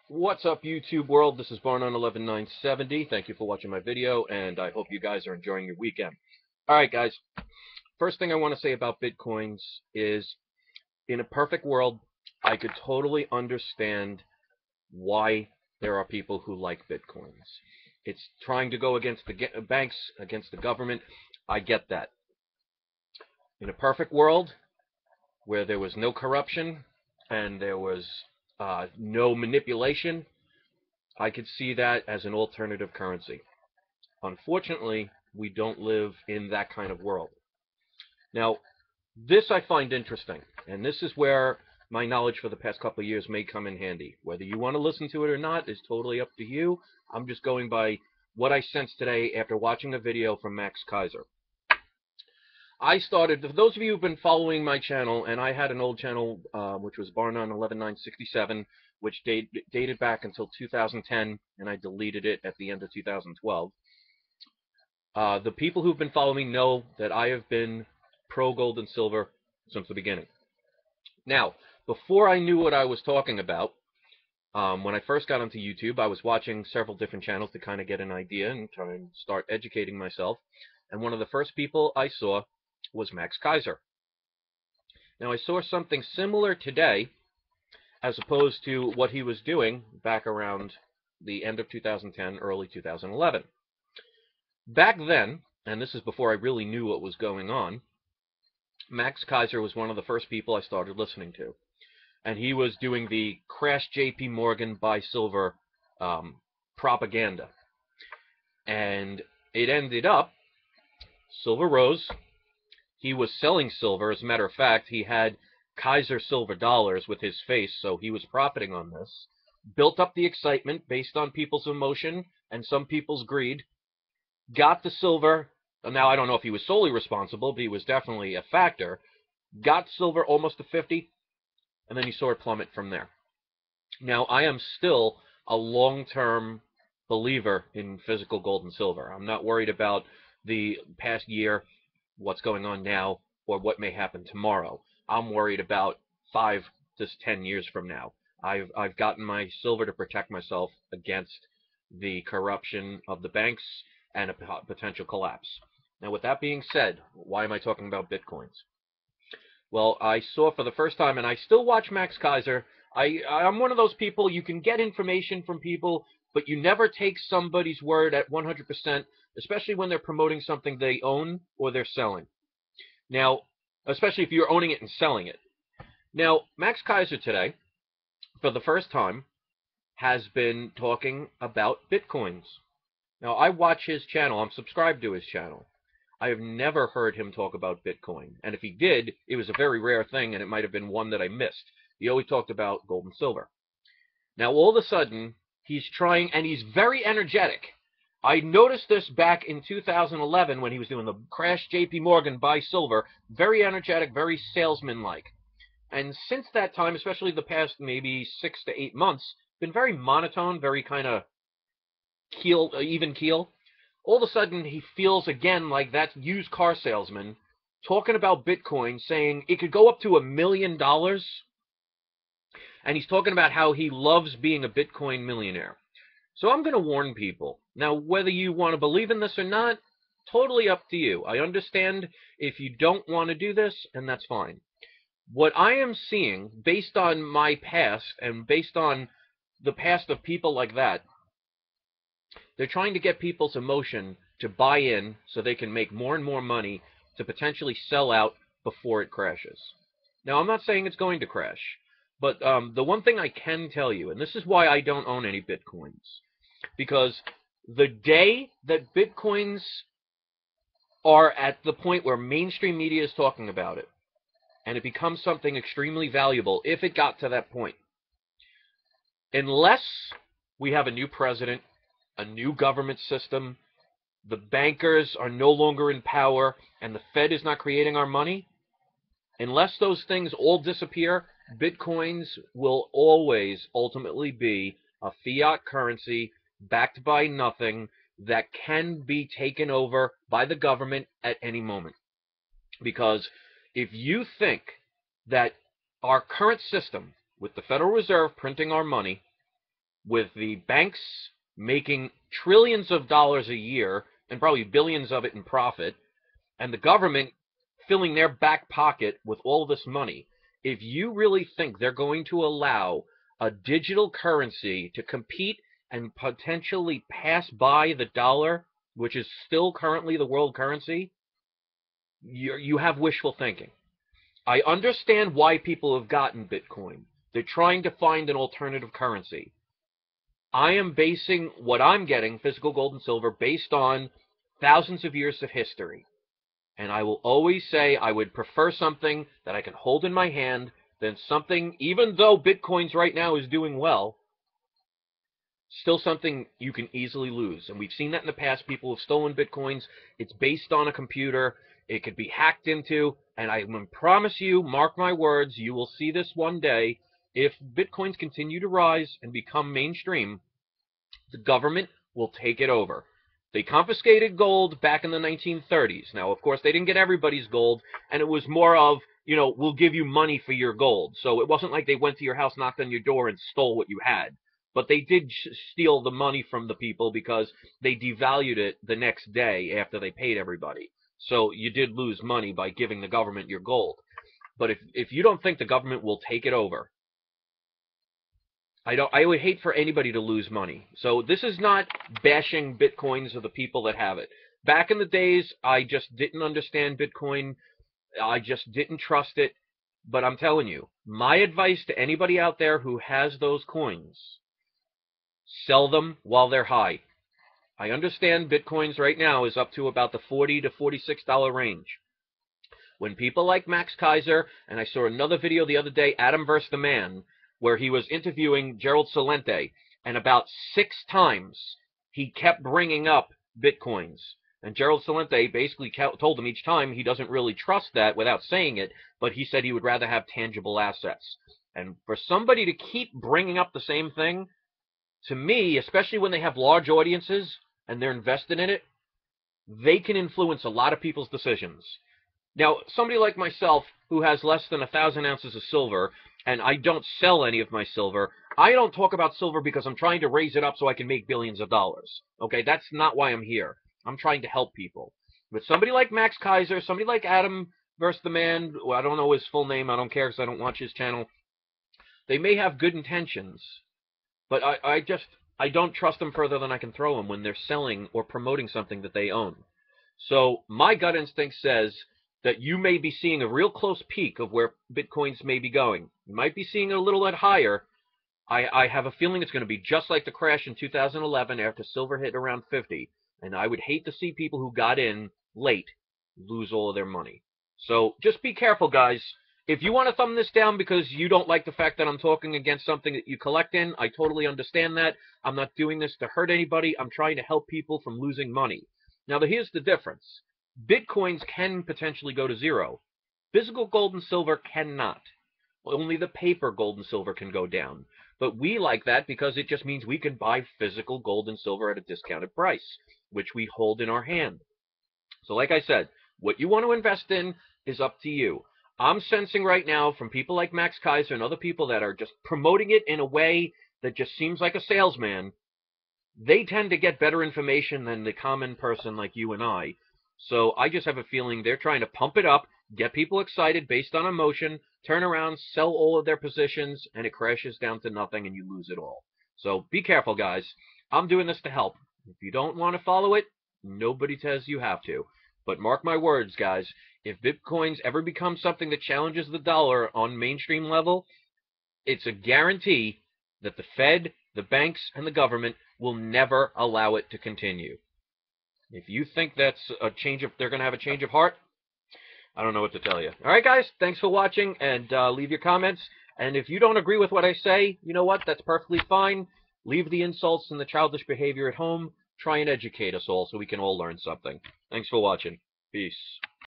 What's up, YouTube world? This is Barn on 11970. Thank you for watching my video, and I hope you guys are enjoying your weekend. All right, guys. First thing I want to say about Bitcoins is, in a perfect world, I could totally understand why there are people who like Bitcoins. It's trying to go against the banks, against the government. I get that. In a perfect world, where there was no corruption and there was no manipulation, I could see that as an alternative currency. Unfortunately, we don't live in that kind of world. Now, this I find interesting, and this is where my knowledge for the past couple of years may come in handy. Whether you want to listen to it or not is totally up to you. I'm just going by what I sensed today after watching a video from Max Keiser. I started, for those of you who've been following my channel, and I had an old channel which was Barn on 11967, which dated back until 2010, and I deleted it at the end of 2012. The people who've been following me know that I have been pro gold and silver since the beginning. Now, before I knew what I was talking about, when I first got onto YouTube, I was watching several different channels to kind of get an idea and try and start educating myself. And one of the first people I saw was Max Keiser. Now, I saw something similar today, as opposed to what he was doing back around the end of 2010, early 2011. Back then, and this is before I really knew what was going on, Max Keiser was one of the first people I started listening to. And he was doing the crash JP Morgan buy silver propaganda. And it ended up, silver rose. He was selling silver. As a matter of fact, he had Keiser silver dollars with his face, so he was profiting on this. Built up the excitement based on people's emotion and some people's greed. Got the silver. Now, I don't know if he was solely responsible, but he was definitely a factor. Got silver almost to 50, and then you saw it plummet from there. Now, I am still a long-term believer in physical gold and silver. I'm not worried about the past year, what's going on now, or what may happen tomorrow. I'm worried about 5 to 10 years from now. I've gotten my silver to protect myself against the corruption of the banks and a potential collapse. Now, with that being said, why am I talking about Bitcoins? Well, I saw for the first time, and I still watch Max Keiser. I'm one of those people, you can get information from people, but you never take somebody's word at 100%, especially when they're promoting something they own or they're selling. Now, especially if you're owning it and selling it. Now, Max Keiser today, for the first time, has been talking about Bitcoins. Now, I watch his channel. I'm subscribed to his channel. I have never heard him talk about Bitcoin. And if he did, it was a very rare thing, and it might have been one that I missed. He always talked about gold and silver. Now, all of a sudden, he's trying, and he's very energetic. I noticed this back in 2011 when he was doing the crash JP Morgan buy silver. Very energetic, very salesman-like. And since that time, especially the past maybe 6 to 8 months, been very monotone, very kind of even keel. All of a sudden, he feels again like that used car salesman talking about Bitcoin, saying it could go up to $1 million. And he's talking about how he loves being a Bitcoin millionaire. So I'm going to warn people. Now, whether you want to believe in this or not, totally up to you. I understand if you don't want to do this, and that's fine. What I am seeing, based on my past and based on the past of people like that, they're trying to get people's emotion to buy in so they can make more and more money to potentially sell out before it crashes. Now, I'm not saying it's going to crash, but the one thing I can tell you, and this is why I don't own any Bitcoins, because the day that Bitcoins are at the point where mainstream media is talking about it, and it becomes something extremely valuable, if it got to that point, unless we have a new president, a new government system, the bankers are no longer in power, and the Fed is not creating our money, unless those things all disappear, Bitcoins will always ultimately be a fiat currency backed by nothing that can be taken over by the government at any moment. Because if you think that our current system, with the Federal Reserve printing our money, with the banks making trillions of dollars a year and probably billions of it in profit, and the government filling their back pocket with all this money, if you really think they're going to allow a digital currency to compete and potentially pass by the dollar, which is still currently the world currency, you have wishful thinking. I understand why people have gotten Bitcoin. They're trying to find an alternative currency. I am basing what I'm getting, physical gold and silver, based on thousands of years of history. And I will always say I would prefer something that I can hold in my hand than something, even though Bitcoin's right now is doing well, still something you can easily lose. And we've seen that in the past. People have stolen Bitcoins. It's based on a computer. It could be hacked into. And I promise you, mark my words, you will see this one day. If Bitcoins continue to rise and become mainstream, the government will take it over. They confiscated gold back in the 1930s. Now, of course, they didn't get everybody's gold, and it was more of, we'll give you money for your gold. So it wasn't like they went to your house, knocked on your door, and stole what you had. But they did steal the money from the people because they devalued it the next day after they paid everybody. So you did lose money by giving the government your gold. But if you don't think the government will take it over, I would hate for anybody to lose money. So this is not bashing Bitcoins or the people that have it. Back in the days, I just didn't understand Bitcoin. I just didn't trust it. But I'm telling you, my advice to anybody out there who has those coins, sell them while they're high. I understand Bitcoins right now is up to about the $40 to $46 range. When people like Max Kaiser, and I saw another video the other day, Adam vs. the Man, where he was interviewing Gerald Celente, and about 6 times he kept bringing up Bitcoins. And Gerald Celente basically told him each time he doesn't really trust that without saying it, but he said he would rather have tangible assets. And for somebody to keep bringing up the same thing, to me, especially when they have large audiences and they're invested in it, they can influence a lot of people's decisions. Now, somebody like myself who has less than 1,000 ounces of silver, and I don't sell any of my silver, I don't talk about silver because I'm trying to raise it up so I can make billions of dollars. Okay, that's not why I'm here. I'm trying to help people. But somebody like Max Kaiser, somebody like Adam vs. the Man, well, I don't know his full name, I don't care because I don't watch his channel, they may have good intentions, but I don't trust them further than I can throw them when they're selling or promoting something that they own. So my gut instinct says that you may be seeing a real close peak of where Bitcoins may be going. You might be seeing it a little bit higher. I have a feeling it's going to be just like the crash in 2011 after silver hit around 50. And I would hate to see people who got in late lose all of their money. So just be careful, guys. If you want to thumb this down because you don't like the fact that I'm talking against something that you collect in, I totally understand that. I'm not doing this to hurt anybody. I'm trying to help people from losing money. Now, here's the difference. Bitcoins can potentially go to zero. Physical gold and silver cannot. Only the paper gold and silver can go down. But we like that because it just means we can buy physical gold and silver at a discounted price, which we hold in our hand. So like I said, what you want to invest in is up to you. I'm sensing right now from people like Max Kaiser and other people that are just promoting it in a way that just seems like a salesman. They tend to get better information than the common person like you and I. So I just have a feeling they're trying to pump it up, get people excited based on emotion, turn around, sell all of their positions, and it crashes down to nothing and you lose it all. So be careful, guys. I'm doing this to help. If you don't want to follow it, nobody says you have to. But mark my words, guys, if Bitcoins ever become something that challenges the dollar on mainstream level, it's a guarantee that the Fed, the banks, and the government will never allow it to continue. If you think that's a change of, they're going to have a change of heart, I don't know what to tell you. All right, guys, thanks for watching, and leave your comments. And if you don't agree with what I say, you know what? That's perfectly fine. Leave the insults and the childish behavior at home. Try and educate us all so we can all learn something. Thanks for watching. Peace.